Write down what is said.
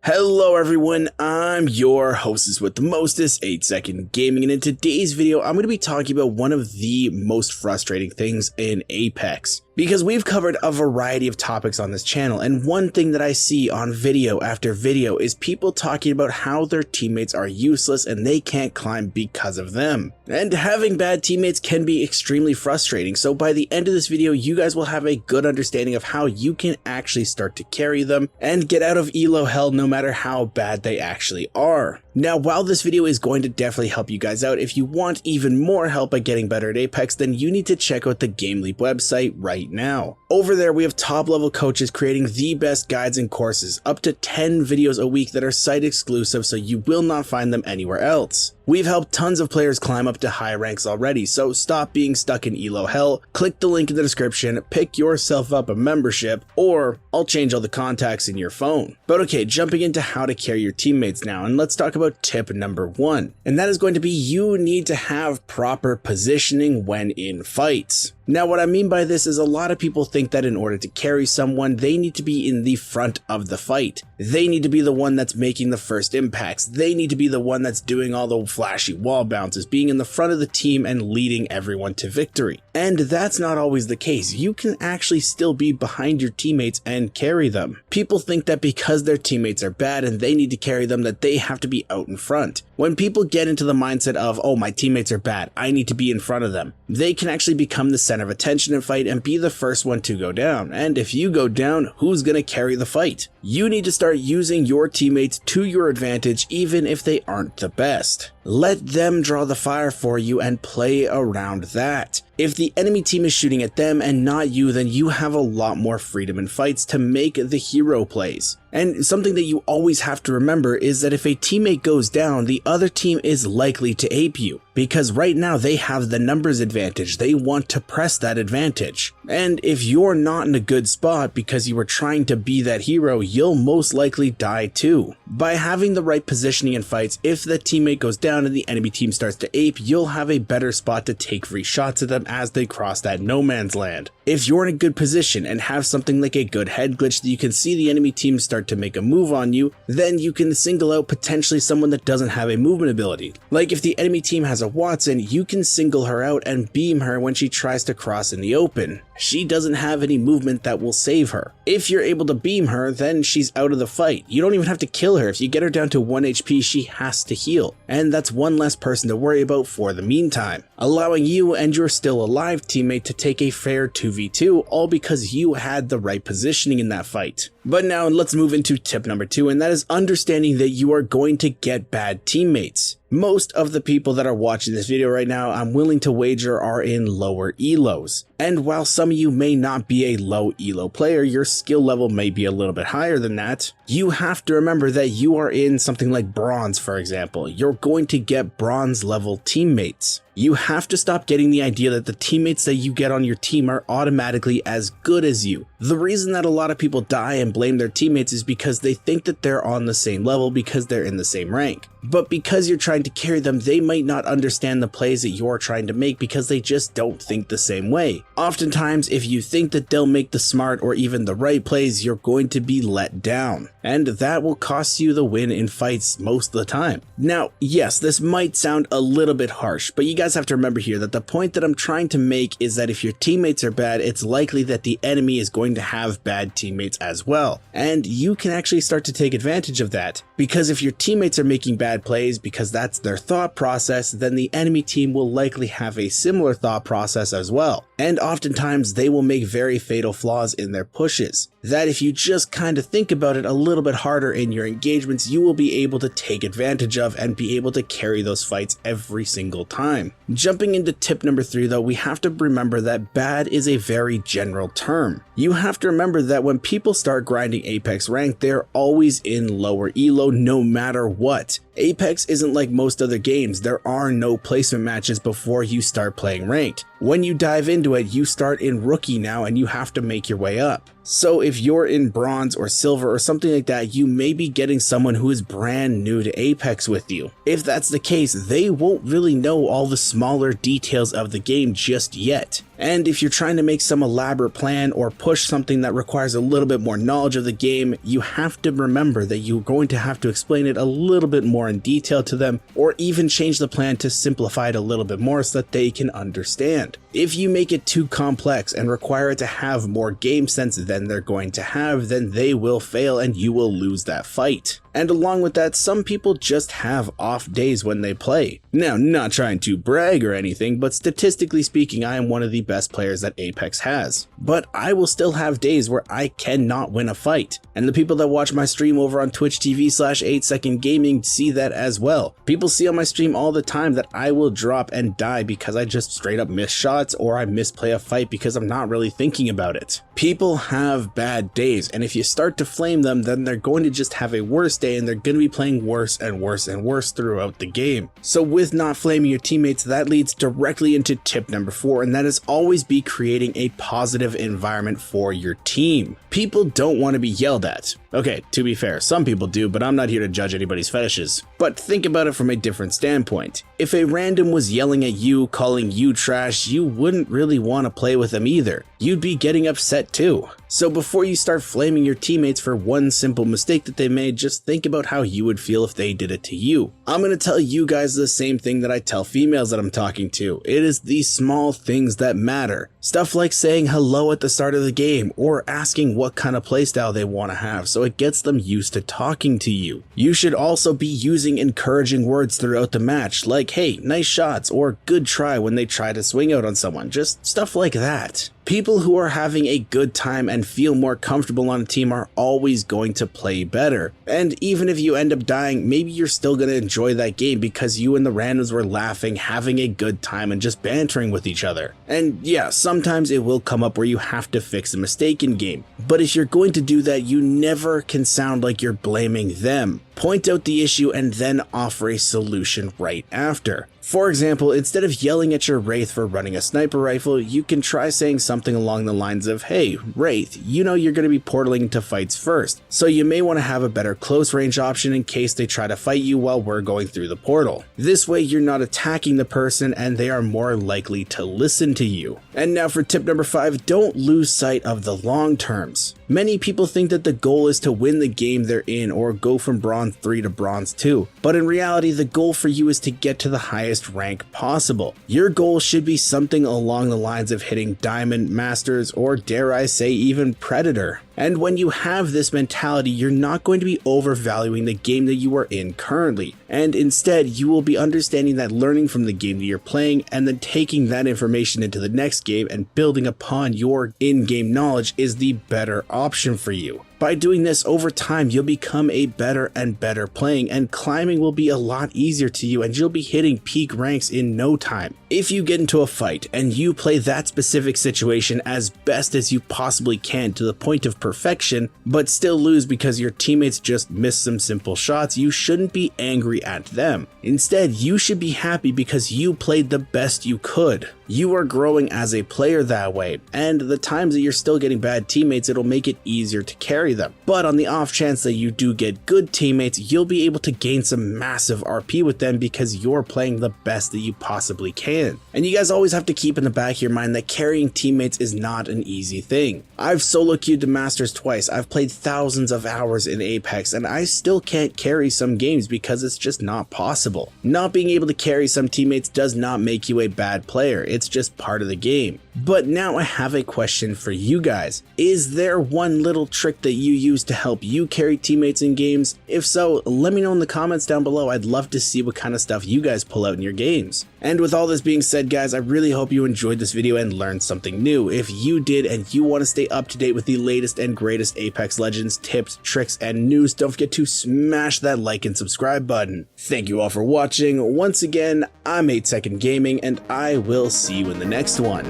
Hello everyone, I'm your hostess with the mostest, 8-Second Gaming, and in today's video I'm going to be talking about one of the most frustrating things in Apex. Because we've covered a variety of topics on this channel, and one thing that I see on video after video is people talking about how their teammates are useless and they can't climb because of them. And having bad teammates can be extremely frustrating, so by the end of this video you guys will have a good understanding of how you can actually start to carry them and get out of elo hell no matter how bad they actually are. Now, while this video is going to definitely help you guys out, if you want even more help at getting better at Apex, then you need to check out the GameLeap website right now. Over there we have top level coaches creating the best guides and courses, up to 10 videos a week that are site exclusive, so you will not find them anywhere else. We've helped tons of players climb up to high ranks already, so stop being stuck in elo hell, click the link in the description, pick yourself up a membership, or I'll change all the contacts in your phone. But okay, jumping into how to carry your teammates now, and let's talk about tip number 1, and that is going to be you need to have proper positioning when in fights. Now, what I mean by this is a lot of people think that in order to carry someone, they need to be in the front of the fight. They need to be the one that's making the first impacts. They need to be the one that's doing all the flashy wall bounces, being in the front of the team and leading everyone to victory. And that's not always the case. You can actually still be behind your teammates and carry them. People think that because their teammates are bad and they need to carry them, that they have to be out in front. When people get into the mindset of, oh, my teammates are bad, I need to be in front of them, they can actually become the center of attention in fight and be the first one to go down. And if you go down, who's gonna carry the fight? You need to start using your teammates to your advantage even if they aren't the best. Let them draw the fire for you and play around that. If the enemy team is shooting at them and not you, then you have a lot more freedom in fights to make the hero plays. And something that you always have to remember is that if a teammate goes down, the other team is likely to ape you, because right now they have the numbers advantage. They want to press that advantage. And if you're not in a good spot because you were trying to be that hero, you'll most likely die too. By having the right positioning in fights, if the teammate goes down and the enemy team starts to ape, you'll have a better spot to take free shots at them as they cross that no man's land. If you're in a good position and have something like a good head glitch that you can see the enemy team start to make a move on you, then you can single out potentially someone that doesn't have a movement ability. Like if the enemy team has a Watson, you can single her out and beam her when she tries to cross in the open. She doesn't have any movement that will save her. If you're able to beam her, then she's out of the fight. You don't even have to kill her. If you get her down to 1 HP, she has to heal. And that's one less person to worry about for the meantime, allowing you and your still alive teammate to take a fair 2v2, all because you had the right positioning in that fight. But now let's move into tip number 2, and that is understanding that you are going to get bad teammates. Most of the people that are watching this video right now, I'm willing to wager, are in lower elos. And while some of you may not be a low elo player, your skill level may be a little bit higher than that, you have to remember that you are in something like bronze, for example. You're going to get bronze level teammates. You have to stop getting the idea that the teammates that you get on your team are automatically as good as you. The reason that a lot of people die and blame their teammates is because they think that they're on the same level because they're in the same rank. But because you're trying to carry them, they might not understand the plays that you're trying to make because they just don't think the same way. Oftentimes, if you think that they'll make the smart or even the right plays, you're going to be let down. And that will cost you the win in fights most of the time. Now, yes, this might sound a little bit harsh, but you guys have to remember here that the point that I'm trying to make is that if your teammates are bad, it's likely that the enemy is going to have bad teammates as well. And you can actually start to take advantage of that. Because if your teammates are making bad plays because that's their thought process, then the enemy team will likely have a similar thought process as well. And oftentimes they will make very fatal flaws in their pushes, that if you just kind of think about it a little bit harder in your engagements, you will be able to take advantage of and be able to carry those fights every single time. Jumping into tip number 3 though, we have to remember that bad is a very general term. You have to remember that when people start grinding Apex rank, they're always in lower elo no matter what. Apex isn't like most other games. There are no placement matches before you start playing ranked. When you dive into it, you start in rookie now and you have to make your way up. So if you're in bronze or silver or something like that, you may be getting someone who is brand new to Apex with you. If that's the case, they won't really know all the smaller details of the game just yet. And if you're trying to make some elaborate plan or push something that requires a little bit more knowledge of the game, you have to remember that you're going to have to explain it a little bit more in detail to them, or even change the plan to simplify it a little bit more so that they can understand. If you make it too complex and require it to have more game sense than they're going to have, then they will fail and you will lose that fight. And along with that, some people just have off days when they play. Now, not trying to brag or anything, but statistically speaking, I am one of the best players that Apex has. But I will still have days where I cannot win a fight. And the people that watch my stream over on Twitch TV/8second Gaming see that as well. People see on my stream all the time that I will drop and die because I just straight up miss shots or I misplay a fight because I'm not really thinking about it. People have bad days, and if you start to flame them, then they're going to just have a worse day and they're going to be playing worse and worse and worse throughout the game. So with not flaming your teammates, that leads directly into tip number 4, and that is always be creating a positive environment for your team. People don't want to be yelled at. Okay, to be fair, some people do, but I'm not here to judge anybody's fetishes. But think about it from a different standpoint. If a random was yelling at you, calling you trash, you wouldn't really want to play with them either. You'd be getting upset too. So before you start flaming your teammates for one simple mistake that they made, just think about how you would feel if they did it to you. I'm going to tell you guys the same thing that I tell females that I'm talking to. It is these small things that matter. Stuff like saying hello at the start of the game or asking what kind of playstyle they want to have so it gets them used to talking to you. You should also be using encouraging words throughout the match like, hey, nice shots, or good try when they try to swing out on someone, just stuff like that. People who are having a good time and feel more comfortable on a team are always going to play better. And even if you end up dying, maybe you're still going to enjoy that game because you and the randoms were laughing, having a good time, and just bantering with each other. And yeah, sometimes it will come up where you have to fix a mistake in game. But if you're going to do that, you never can sound like you're blaming them. Point out the issue and then offer a solution right after. For example, instead of yelling at your Wraith for running a sniper rifle, you can try saying something along the lines of, hey, Wraith, you know you're going to be portaling into fights first, so you may want to have a better close range option in case they try to fight you while we're going through the portal. This way you're not attacking the person and they are more likely to listen to you. And now for tip number 5, don't lose sight of the long terms. Many people think that the goal is to win the game they're in or go from bronze 3 to bronze 2, but in reality the goal for you is to get to the highest rank possible. Your goal should be something along the lines of hitting Diamond, Masters, or dare I say even Predator. And when you have this mentality, you're not going to be overvaluing the game that you are in currently, and instead you will be understanding that learning from the game that you're playing and then taking that information into the next game and building upon your in-game knowledge is the better option for you. By doing this over time, you'll become a better and better playing, and climbing will be a lot easier to you and you'll be hitting peak ranks in no time. If you get into a fight and you play that specific situation as best as you possibly can to the point of perfection, but still lose because your teammates just missed some simple shots, you shouldn't be angry at them. Instead, you should be happy because you played the best you could. You are growing as a player that way, and the times that you're still getting bad teammates, it'll make it easier to carry them. But on the off chance that you do get good teammates, you'll be able to gain some massive RP with them because you're playing the best that you possibly can. And you guys always have to keep in the back of your mind that carrying teammates is not an easy thing. I've solo queued to Masters twice, I've played thousands of hours in Apex, and I still can't carry some games because it's just not possible. Not being able to carry some teammates does not make you a bad player, it's just part of the game. But now I have a question for you guys. Is there one little trick that you use to help you carry teammates in games? If so, let me know in the comments down below. I'd love to see what kind of stuff you guys pull out in your games. And with all this being said, guys, I really hope you enjoyed this video and learned something new. If you did and you want to stay up to date with the latest and greatest Apex Legends tips, tricks, and news, don't forget to smash that like and subscribe button. Thank you all for watching. Once again, I'm 8second Gaming, and I will see you in the next one.